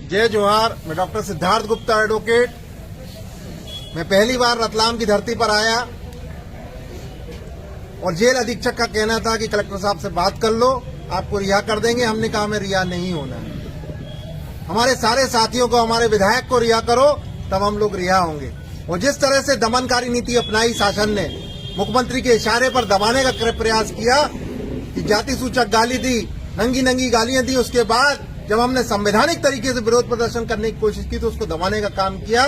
जय जोहार। मैं डॉक्टर सिद्धार्थ गुप्ता एडवोकेट। मैं पहली बार रतलाम की धरती पर आया और जेल अधीक्षक का कहना था कि कलेक्टर साहब से बात कर लो, आपको रिहा कर देंगे। हमने कहा हमें रिहा नहीं होना है, हमारे सारे साथियों को, हमारे विधायक को रिहा करो, तब हम लोग रिहा होंगे। और जिस तरह से दमनकारी नीति अपनाई शासन ने, मुख्यमंत्री के इशारे पर दबाने का प्रयास किया कि जाति सूचक गाली दी, नंगी नंगी गालियां दी, उसके बाद जब हमने संवैधानिक तरीके से विरोध प्रदर्शन करने की कोशिश की तो उसको दबाने का काम किया।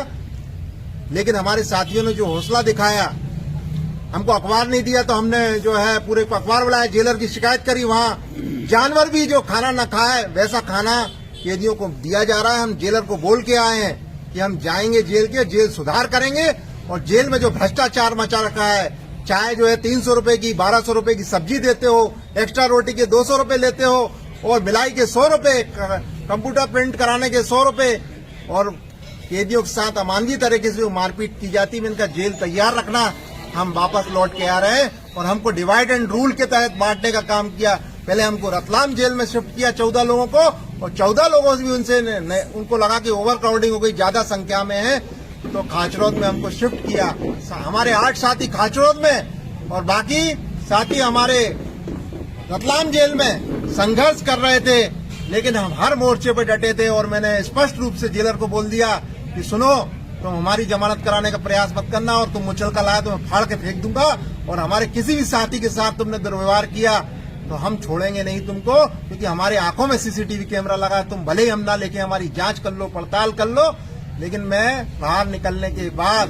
लेकिन हमारे साथियों ने जो हौसला दिखाया, हमको अखबार नहीं दिया तो हमने जो है पूरे को अखबार बुलाया, जेलर की शिकायत करी। वहां जानवर भी जो खाना न खाए वैसा खाना कैदियों को दिया जा रहा है। हम जेलर को बोल के आए हैं कि हम जाएंगे जेल सुधार करेंगे और जेल में जो भ्रष्टाचार मचा रखा है, चाय जो है 300 रुपए की 1200 रुपए की सब्जी देते हो, एक्स्ट्रा रोटी के 200 रुपए लेते हो और मिलाई के 100 रुपए, कंप्यूटर प्रिंट कराने के 100 रुपए, और कैदियों के साथ अमानवीय तरीके से जो मारपीट की जाती है, इनका जेल तैयार रखना। हम वापस लौट के आ रहे हैं और हमको डिवाइड एंड रूल के तहत बांटने का काम किया। पहले हमको रतलाम जेल में शिफ्ट किया 14 लोगों को, और 14 लोगों से भी उनको लगा कि ओवर क्राउडिंग हो गई, ज्यादा संख्या में है, तो खाचरोद में हमको शिफ्ट किया। हमारे 8 साथी खाचरोद में और बाकी साथी हमारे रतलाम जेल में संघर्ष कर रहे थे। लेकिन हम हर मोर्चे पर डटे थे और मैंने स्पष्ट रूप से जेलर को बोल दिया कि सुनो, तुम हमारी जमानत कराने का प्रयास मत करना, और तुम मुचल का लाया तो मैं फाड़ के फेंक दूंगा, और हमारे किसी भी साथी के साथ तुमने दुर्व्यवहार किया तो हम छोड़ेंगे नहीं तुमको, क्योंकि हमारी आंखों में सीसीटीवी कैमरा लगा है। तुम भले ही हम ना लेके हमारी जांच कर लो, पड़ताल कर लो, लेकिन मैं बाहर निकलने के बाद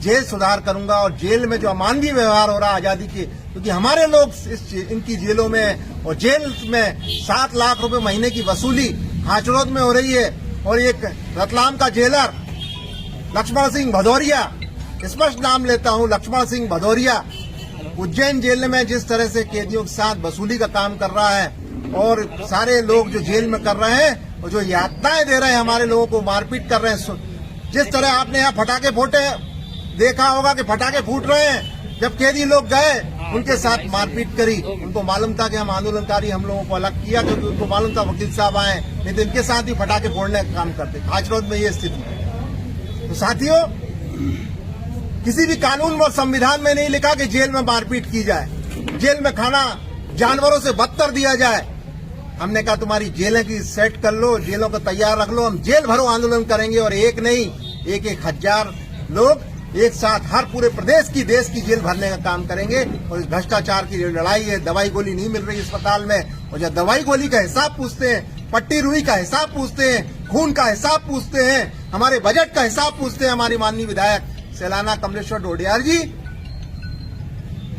जेल सुधार करूंगा। और जेल में जो अमानवीय व्यवहार हो रहा है आजादी के, क्योंकि हमारे लोग इनकी जेलों में और जेल में 7 लाख रुपए महीने की वसूली खाचरोद में हो रही है। और एक रतलाम का जेलर लक्ष्मण सिंह भदौरिया, स्पष्ट नाम लेता हूं, लक्ष्मण सिंह भदौरिया, उज्जैन जेल में जिस तरह से कैदियों के साथ वसूली का काम कर रहा है, और सारे लोग जो जेल में कर रहे हैं और जो यातनाएं दे रहे हैं, हमारे लोगों को मारपीट कर रहे हैं। जिस तरह आपने यहाँ पटाखे फोटे देखा होगा कि पटाखे फूट रहे हैं, जब कैदी लोग गए उनके साथ मारपीट करी। उनको मालूम था कि हम आंदोलनकारी, हम लोगों को अलग किया, क्योंकि उनको मालूम था वकील साहब आए, नहीं तो इनके साथ ही पटाखे फोड़ने का काम करते। खाचरोद में ये स्थिति है। तो साथियों, किसी भी कानून और संविधान में नहीं लिखा कि जेल में मारपीट की जाए, जेल में खाना जानवरों से बदतर दिया जाए। हमने कहा तुम्हारी जेलें की सेट कर लो, जेलों को तैयार रख लो, हम जेल भरो आंदोलन करेंगे। और एक नहीं, 1,000 लोग एक साथ हर पूरे प्रदेश की, देश की जेल भरने का काम करेंगे। और इस भ्रष्टाचार की लड़ाई है, दवाई गोली नहीं मिल रही अस्पताल में, और जब दवाई गोली का हिसाब पूछते हैं, पट्टी रुई का हिसाब पूछते हैं, खून का हिसाब पूछते हैं, हमारे बजट का हिसाब पूछते हैं हमारी माननीय विधायक सैलाना कमलेश्वर डोडियार जी,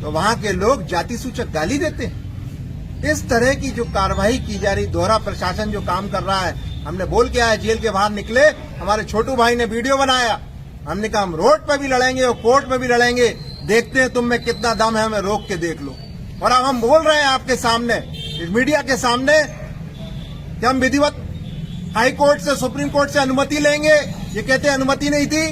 तो वहां के लोग जाति सूचक गाली देते हैं। इस तरह की जो कार्रवाई की जा रही, दोहरा प्रशासन जो काम कर रहा है, हमने बोल के आया, जेल के बाहर निकले, हमारे छोटू भाई ने वीडियो बनाया, हमने कहा हम रोड पर भी लड़ेंगे और कोर्ट में भी लड़ेंगे, देखते हैं तुम में कितना दम है, हमें रोक के देख लो। और अब हम बोल रहे हैं आपके सामने, इस मीडिया के सामने, कि हम विधिवत हाई कोर्ट से, सुप्रीम कोर्ट से अनुमति लेंगे। ये कहते हैं अनुमति नहीं थी,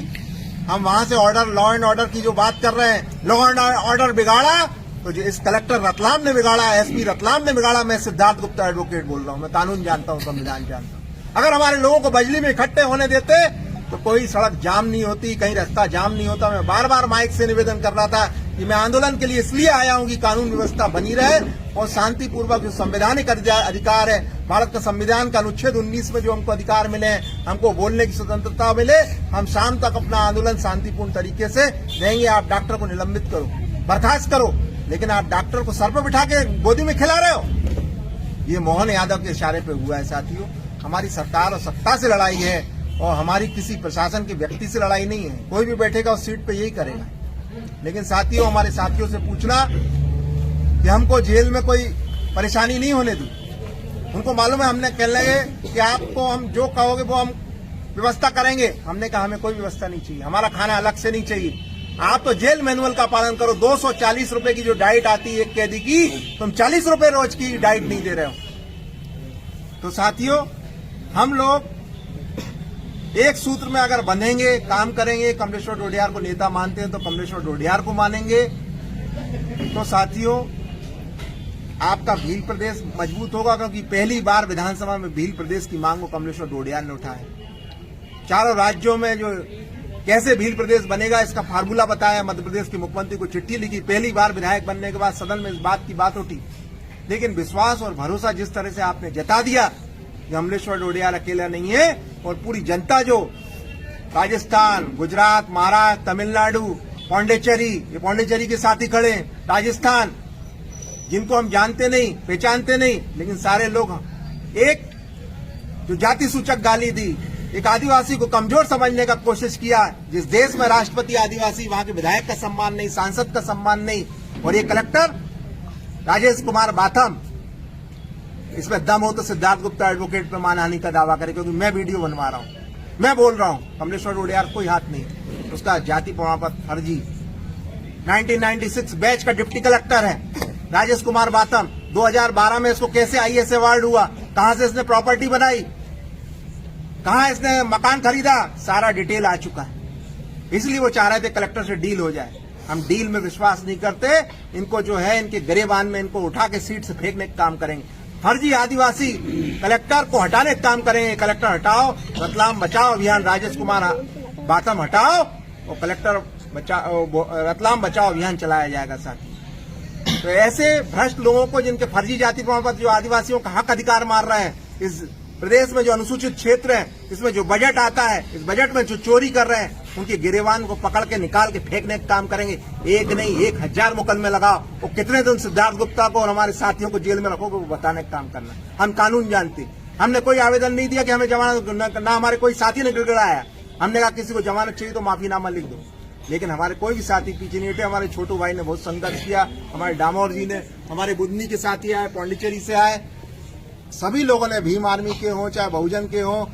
हम वहां से ऑर्डर, लॉ एंड ऑर्डर की जो बात कर रहे हैं, लॉ एंड ऑर्डर बिगाड़ा तो जो इस कलेक्टर रतलाम ने बिगाड़ा, एसपी रतलाम ने बिगाड़ा। मैं सिद्धार्थ गुप्ता एडवोकेट बोल रहा हूं, मैं कानून जानता हूं, संविधान जानता हूं। अगर हमारे लोगों को बजली में इकट्ठे होने देते तो कोई सड़क जाम नहीं होती, कहीं रास्ता जाम नहीं होता। मैं बार बार माइक से निवेदन कर रहा था कि मैं आंदोलन के लिए इसलिए आया हूं कि कानून व्यवस्था बनी रहे और शांतिपूर्वक जो संवैधानिक अधिकार है, भारत का संविधान का अनुच्छेद 19 में जो हमको अधिकार मिले हैं, हमको बोलने की स्वतंत्रता मिले, हम शाम तक अपना आंदोलन शांतिपूर्ण तरीके से देंगे। आप डॉक्टर को निलंबित करो, बर्खास्त करो, लेकिन आप डॉक्टर को सर पर बिठा के गोदी में खिला रहे हो, ये मोहन यादव के इशारे पे हुआ है। साथियों, हमारी सरकार और सत्ता से लड़ाई है और हमारी किसी प्रशासन के व्यक्ति से लड़ाई नहीं है। कोई भी बैठेगा उस सीट पे यही करेगा। लेकिन साथियों, हमारे साथियों से पूछना कि हमको जेल में कोई परेशानी नहीं होने दी। उनको मालूम है, हमने कह लगे कि आपको हम जो कहोगे वो हम व्यवस्था करेंगे। हमने कहा हमें कोई व्यवस्था नहीं चाहिए, हमारा खाना अलग से नहीं चाहिए, आप तो जेल मैनुअल का पालन करो। 240 रुपए की जो डाइट आती है एक कैदी की, तुम 40 रुपए रोज की डाइट नहीं दे रहे हो। तो साथियों, हम लोग एक सूत्र में अगर बंधेंगे, काम करेंगे, कमलेश्वर डोडियार को नेता मानते हैं तो कमलेश्वर डोडियार को मानेंगे। तो साथियों, आपका भील प्रदेश मजबूत होगा, क्योंकि पहली बार विधानसभा में भील प्रदेश की मांग को कमलेश्वर डोडियाल ने उठाया। चारों राज्यों में जो कैसे भील प्रदेश बनेगा इसका फार्मूला बताया, मध्य प्रदेश के मुख्यमंत्री को चिट्ठी लिखी। पहली बार विधायक बनने के बाद सदन में इस बात की बात उठी, लेकिन विश्वास और भरोसा जिस तरह से आपने जता दिया कि कमलेश्वर डोडियाल अकेला नहीं है, और पूरी जनता जो राजस्थान, गुजरात, महाराष्ट्र, तमिलनाडु, पौंडीचेरी, ये पौंडीचेरी के साथ ही खड़े हैं, राजस्थान, जिनको हम जानते नहीं पहचानते नहीं, लेकिन सारे लोग एक जो जाति सूचक गाली दी, एक आदिवासी को कमजोर समझने का कोशिश किया। जिस देश में राष्ट्रपति आदिवासी, वहां के विधायक का सम्मान नहीं, सांसद का सम्मान नहीं, और ये कलेक्टर राजेश कुमार बाथम, इसमें दम हो तो सिद्धार्थ गुप्ता एडवोकेट पर मानहानि का दावा करे, क्योंकि मैं वीडियो बनवा रहा हूं, मैं बोल रहा हूं कमलेश्वर डोडियाल कोई हाथ नहीं, उसका जाति प्रमाण पत्र फर्जी। 1996 बैच का डिप्टी कलेक्टर है राजेश कुमार बाथम। 2012 में इसको कैसे आईएएस अवार्ड हुआ, कहां से इसने प्रॉपर्टी बनाई, कहां इसने मकान खरीदा, सारा डिटेल आ चुका है। इसलिए वो चाह रहे थे कलेक्टर से डील हो जाए। हम डील में विश्वास नहीं करते, इनको जो है इनके गिरेबान में इनको उठा के सीट से फेंकने का काम करेंगे। फर्जी आदिवासी कलेक्टर को हटाने का काम करेंगे। कलेक्टर हटाओ, रतलाम बचाओ अभियान राजेश कुमार बाथम हटाओ, और कलेक्टर रतलाम बचाओ अभियान चलाया जाएगा साथ। तो ऐसे भ्रष्ट लोगों को, जिनके फर्जी जाति प्रमाण पत्र, जो आदिवासियों का हक अधिकार मार रहे हैं, इस प्रदेश में जो अनुसूचित क्षेत्र है, इसमें जो बजट आता है, इस बजट में जो चोरी कर रहे हैं, उनके गिरेबान को पकड़ के निकाल के फेंकने का काम करेंगे। एक नहीं 1000 मुकदमे लगाओ, वो कितने दिन सिद्धार्थ गुप्ता को और हमारे साथियों को जेल में रखोगे, वो बताने का काम करना। हम कानून जानते, हमने कोई आवेदन नहीं दिया कि हमें जमानत, ना हमारे कोई साथी ने गिड़गिड़ाया। हमने कहा किसी को जमानत चाहिए तो माफीनामा लिख दो, लेकिन हमारे कोई भी साथी पीछे नहीं हटे। हमारे छोटू भाई ने बहुत संघर्ष किया, हमारे डामोर जी ने, हमारे बुधनी के साथी आए, पौंडीचेरी से आए, सभी लोगों ने, भीम आर्मी के हों चाहे बहुजन के हों,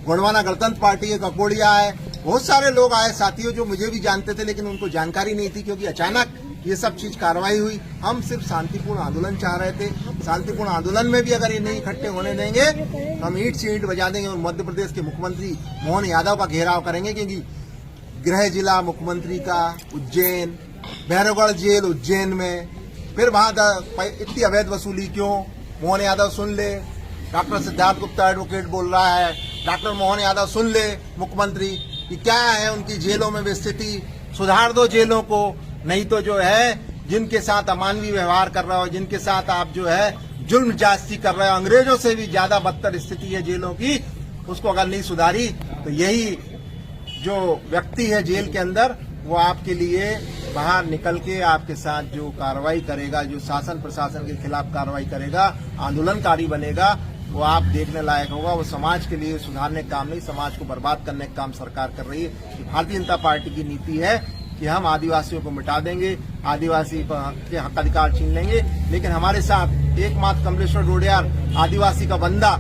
गोंडवाना गणतंत्र पार्टी के ककोड़िया आए, बहुत सारे लोग आए साथियों जो मुझे भी जानते थे, लेकिन उनको जानकारी नहीं थी, क्योंकि अचानक ये सब चीज कार्रवाई हुई। हम सिर्फ शांतिपूर्ण आंदोलन चाह रहे थे। शांतिपूर्ण आंदोलन में भी अगर ये नहीं इकट्ठे होने देंगे तो हम ईंट से ईंट बजा देंगे और मध्य प्रदेश के मुख्यमंत्री मोहन यादव का घेराव करेंगे, क्योंकि गृह जिला मुख्यमंत्री का उज्जैन, भैरवगढ़ जेल उज्जैन में, फिर वहां इतनी अवैध वसूली क्यों? मोहन यादव सुन ले, डॉक्टर सिद्धार्थ गुप्ता एडवोकेट बोल रहा है, डॉक्टर मोहन यादव सुन ले मुख्यमंत्री कि क्या है उनकी जेलों में स्थिति, सुधार दो जेलों को, नहीं तो जो है जिनके साथ अमानवीय व्यवहार कर रहे हो, जिनके साथ आप जो है जुल्म जास्ती कर रहे हो, अंग्रेजों से भी ज्यादा बदतर स्थिति है जेलों की, उसको अगर नहीं सुधारी तो यही जो व्यक्ति है जेल के अंदर, वो आपके लिए बाहर निकल के आपके साथ जो कार्रवाई करेगा, जो शासन प्रशासन के खिलाफ कार्रवाई करेगा, आंदोलनकारी बनेगा, वो आप देखने लायक होगा। वो समाज के लिए सुधारने का काम नहीं, समाज को बर्बाद करने का काम सरकार कर रही है। भारतीय जनता पार्टी की नीति है कि हम आदिवासियों को मिटा देंगे, आदिवासी के हक अधिकार छीन लेंगे, लेकिन हमारे साथ एकमात्र कमलेश्वर डोडियाल आदिवासी का बंदा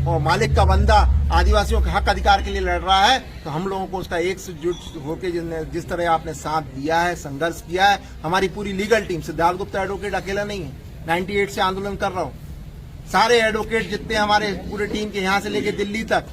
और मालिक का बंदा आदिवासियों के हक अधिकार के लिए लड़ रहा है, तो हम लोगों को उसका एकजुट होकर जिस तरह आपने साथ दिया है, संघर्ष किया है, हमारी पूरी legal team, Siddharth Gupta advocate अकेला नहीं है, 98 से आंदोलन कर रहा हूँ, सारे एडवोकेट जितने हमारे पूरे टीम के यहाँ से लेके दिल्ली तक,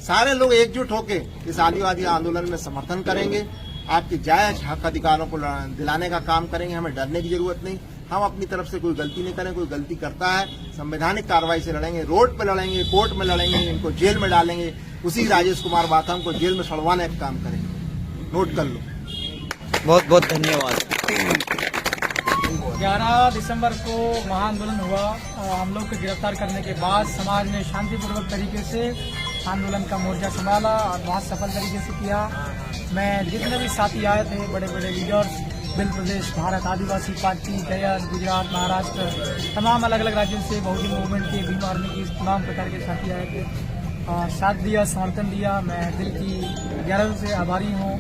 सारे लोग एकजुट होके इस आदिवासी आंदोलन में समर्थन करेंगे, आपके जायज हक अधिकारों को दिलाने का काम करेंगे। हमें डरने की जरूरत नहीं, हम अपनी तरफ से कोई गलती नहीं करें। कोई गलती करता है संवैधानिक कार्रवाई से लड़ेंगे, रोड पे लड़ेंगे, कोर्ट में लड़ेंगे, इनको जेल में डालेंगे, उसी राजेश कुमार बाथम को जेल में सड़वाने का काम करेंगे। नोट कर लो। बहुत बहुत धन्यवाद। 11 दिसंबर को महाआंदोलन हुआ। हम लोग को गिरफ्तार करने के बाद समाज ने शांतिपूर्वक तरीके से आंदोलन का मोर्चा संभाला और बहुत सफल तरीके से किया। मैं जितने भी साथी आए थे, बड़े बड़े लीडर्स, बिल प्रदेश, भारत आदिवासी पार्टी, गया, गुजरात, महाराष्ट्र, तमाम अलग अलग राज्यों से, बहुजन मूवमेंट के, भीम आर्मी की, तमाम प्रकार के साथी आए थे, साथ दिया, समर्थन दिया। मैं दिल की गहराई से आभारी हूँ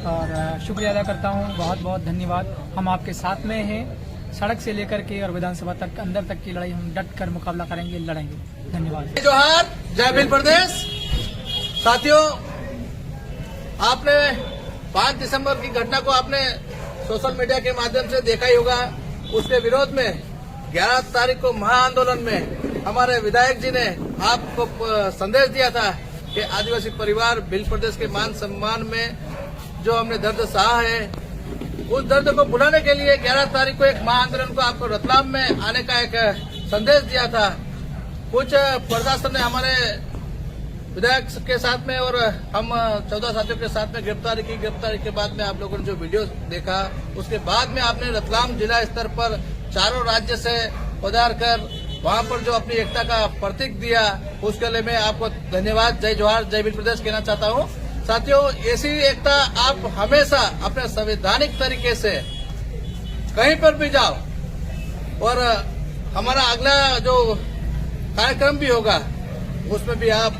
और शुक्रिया अदा करता हूँ। बहुत बहुत धन्यवाद। हम आपके साथ में हैं, सड़क से लेकर के और विधानसभा तक, अंदर तक की लड़ाई हम डट कर मुकाबला करेंगे, लड़ेंगे। धन्यवाद। जोहार, जय भील प्रदेश। साथियों, आपने 5 दिसंबर की घटना को आपने सोशल मीडिया के माध्यम से देखा ही होगा। उसके विरोध में 11 तारीख को महाआंदोलन में हमारे विधायक जी ने आपको संदेश दिया था कि आदिवासी परिवार भील प्रदेश के मान सम्मान में जो हमने दर्द सहा है, उस दर्द को भुलाने के लिए 11 तारीख को एक महाआंदोलन को आपको रतलाम में आने का एक संदेश दिया था। कुछ प्रशासन ने हमारे विधायक के साथ में और हम 14 साथियों के साथ में गिरफ्तारी के बाद में आप लोगों ने जो वीडियो देखा, उसके बाद में आपने रतलाम जिला स्तर पर चारों राज्य से पधार कर वहां पर जो अपनी एकता का प्रतीक दिया, उसके लिए मैं आपको धन्यवाद, जय जोहार, जय भील प्रदेश कहना चाहता हूं। साथियों, ऐसी एकता आप हमेशा अपने संवैधानिक तरीके से कहीं पर भी जाओ, और हमारा अगला जो कार्यक्रम भी होगा उसमें भी आप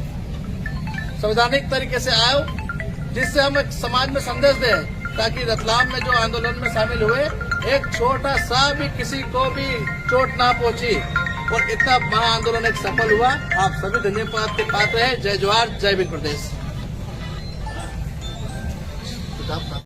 संवैधानिक तरीके से आओ, जिससे हम एक समाज में संदेश दें, ताकि रतलाम में जो आंदोलन में शामिल हुए एक छोटा सा भी किसी को भी चोट ना पहुंची और इतना बड़ा आंदोलन एक सफल हुआ। आप सभी धन्यवाद के पात्र हैं। जय जोहार, जय भील प्रदेश।